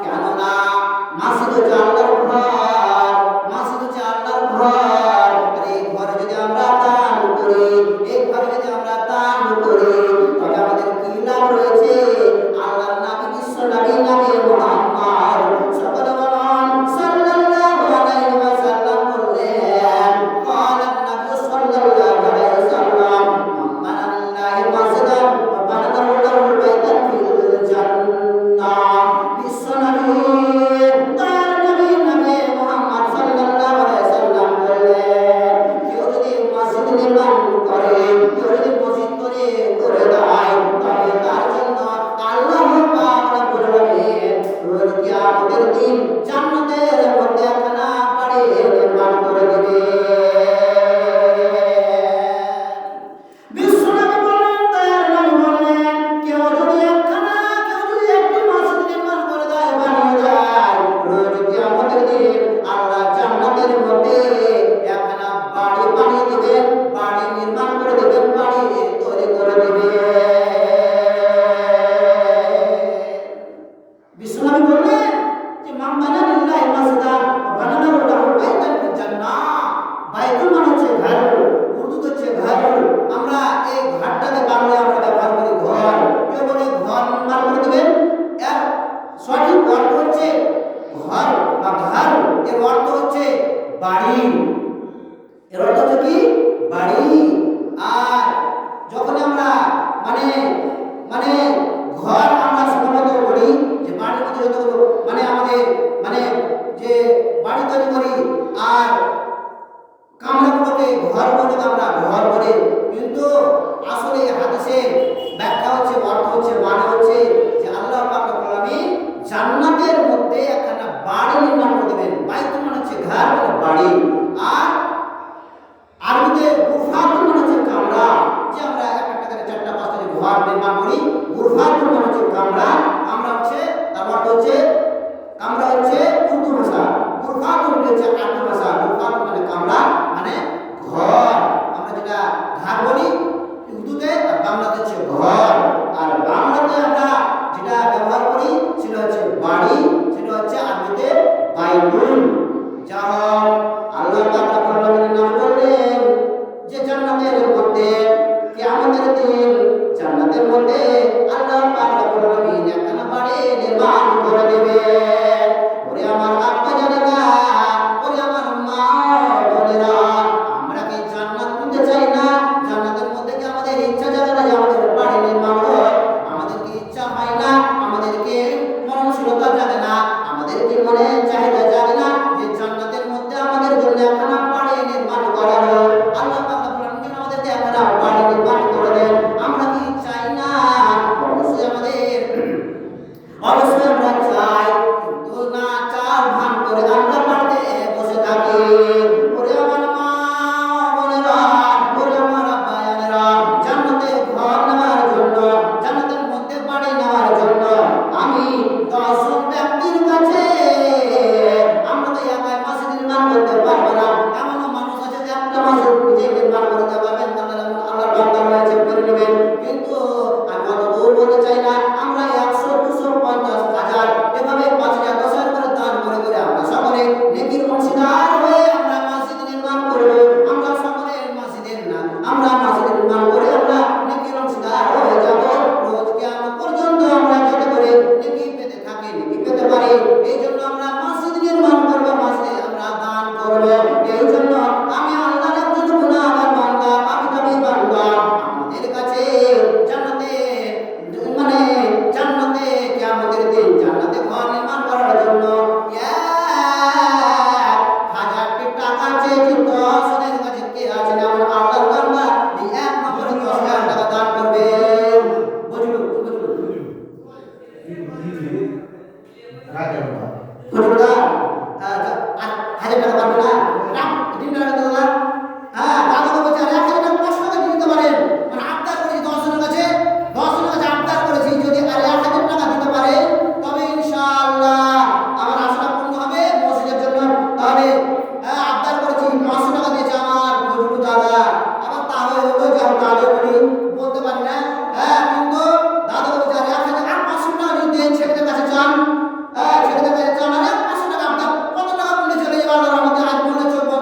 কেননা মসজিদ হচ্ছে আল্লাহর ঘর, মসজিদ হচ্ছে আল্লাহর ঘর। আর এই ঘরে যদি আমরা দান করি, এই ঘরে যদি আমরা দান করি, তবে আমাদের কি লাভ রয়েছে? আল্লাহর নবী বিশ্ব নবী নবী মুহাম্মদ সকলে বলেন সাল্লাল্লাহু আলাইহি ওয়াসাল্লাম বললেন, قال النبي صلى الله عليه وسلم من بنى لله مسجدا وبنى له بيتا في الجنة। বিশ্ব নবী তার নবী নবী মুহাম্মদ সাল্লাল্লাহু আলাইহি ওয়াসাল্লাম বললেন, কেউ যদি মসজিদ নির্মাণ করে, কেউ যদি মসজিদ করে দেয়, তবে তার জন্য আল্লাহ পাক রব্বুল আলামিন রোজ কিয়ামতের দিন জান্নাতের মধ্যে একখানা বাড়ি নির্মাণ করে দিবে। বিশ্বনবী বলেন, তার নবী বলেন, কেউ যদি একটি মসজিদ নির্মাণ করে দেয়, বানিয়ে দেয়, রোজ কিয়ামতের দিন আল্লাহ জান্নাতের মধ্যে একখানা বাড়ি বানিয়ে দিবেন, বাড়ি নির্মাণ করে দিবেন, বাড়ি তৈরি করে দিবেন। বিশ্বনবী বললেন যে মান বানা লিল্লাহি মাসজিদান ওয়া বানানা লাহু বাইতান ফিল জান্নাহ। বাইতুল মানে হচ্ছে ঘর, উর্দুতে হচ্ছে ঘর। আমরা এই ঘরটাকে বাংলা আমরা ব্যবহার করি ঘর। কেউ বলে ঘর নির্মাণ করে দিবেন, এর সঠিক অর্থ হচ্ছে ঘর বা ঘর, এর অর্থ হচ্ছে বাড়ি। এর অর্থ হচ্ছে কি? বাড়ি। আর যখন আমরা মানে মানে ঘর আমরা সাধারণত বলি যে বাড়ির মধ্যে যতগুলো মানে আমাদের মানে যে বাড়ি তৈরি করি, আর কামরাগুলোকে ঘর বলে আমরা ঘর বলি, কিন্তু আসলে হাদিসের ব্যাখ্যা হচ্ছে, অর্থ হচ্ছে, মানে হচ্ছে যে আল্লাহ পাক রব্বুল আলামিন জান্নাতের মধ্যে একখানা বাড়ি নির্মাণ করে দেবেন। বাইতুল মানে হচ্ছে ঘর মানে বাড়ি। আর আরবিতে গুরফাতুল মানে হচ্ছে কামরা, যে আমরা একটা করে চারটা পাঁচটা যে ঘর নির্মাণ করি, গুরফাতুল মানে হচ্ছে কামরা। কামরা হচ্ছে তার অর্থ হচ্ছে, কামরা হচ্ছে উর্দু ভাষা, গুরফাতুল হচ্ছে আরবি ভাষা। গুরফাতুল মানে কামরা মানে ঘর। আমরা যেটা ঘর বলি উর্দুতে, আর বাংলাতে হচ্ছে ঘর। আর বাংলাতে আমরা যেটা ব্যবহার করি সেটা হচ্ছে বাড়ি, সেটা হচ্ছে আরবিতে বাইতুল। যা আল্লাহ পাক রব্বুল আলামিনের নাম বললেন যে জান্নাতের মধ্যে কিয়ামতের দিন জান্নাতের মধ্যে আল্লাহ পাক রব্বুল আলামিন একখানা বাড়ি নির্মাণ করে দেবেন। ওরে আমার আব্বা জানেরা, ওরে আমার মা বোনেরা, আমরা কি জান্নাত পেতে চাই না? জান্নাতের মধ্যে কি আমাদের ইচ্ছা জাগে না যে আমাদের বাড়ি নির্মাণ হোক? আমাদের কি ইচ্ছা হয় না? আমাদের কি মননশীলতা জাগে না? আমাদের কি মনে চাহিদা জাগে না যে জান্নাতের মধ্যে আমাদের জন্য একখানা বাড়ি নির্মাণ করা হোক? আল্লাহ পাক রব্বুল আলামিন আমাদেরকে একখানা বাড়ি নির্মাণ করে দেন। আমরা কি চাই না? অবশ্যই আমরা চাই, কিন্তু না চার ভান করে আমরা বাড়িতে বসে থাকি। ওরে আমার মা বোনেরা, ওরে আমার আব্বা জানেরা, জান্নাতে ঘর নেওয়ার জন্য, জান্নাতের মধ্যে বাড়ি নেওয়ার জন্য আমি 10 জন ব্যক্তির কাছে, আমরা তো একাই মসজিদ নির্মাণ করতে পারবো না। এমনও মানুষ আছে যে একটা মসজিদ নিজে নির্মাণ করতে পারবেন, আল্লাহর বান্দা রয়েছে, করে নেবেন। কিন্তু আমি অত দূর বলতে চাই না। আমরা 100, 200, 50, 1000 এভাবে 5,000, 10,000 করে দান করে করে আমরা সকলে নেকির অংশীদার হয়ে আমরা মসজিদ নির্মাণ করব। আমরা সকলে মসজিদের না, আমরা মসজিদ নির্মাণ করে আমরা নেকির অংশীদার হয়ে যাব। রোজ কিয়ামত পর্যন্ত আমরা যাতে করে নেকি পেতে থাকি, নেকি পেতে পারি, এই জন্য আমরা মসজিদ নির্মাণ করব, মসজিদে আমরা দান করব। এই জন্য আমি আল্লাহর একজন গুনাহগার বান্দা, পাপী বান্দা, আমাদের কাছে জান্নাতে মানে জান্নাতে কিয়ামতের দিন জান্নাতে ঘর নির্মাণ করার জন্য 1,000 টাকা চেয়েছি। 10 জনের কাছে কে আছেন এমন আল্লাহর বান্দা যে 1 নম্বরে 10,000 টাকা দান করবে? বুঝলো? বুঝলো? 1,000 টাকা পারবে না?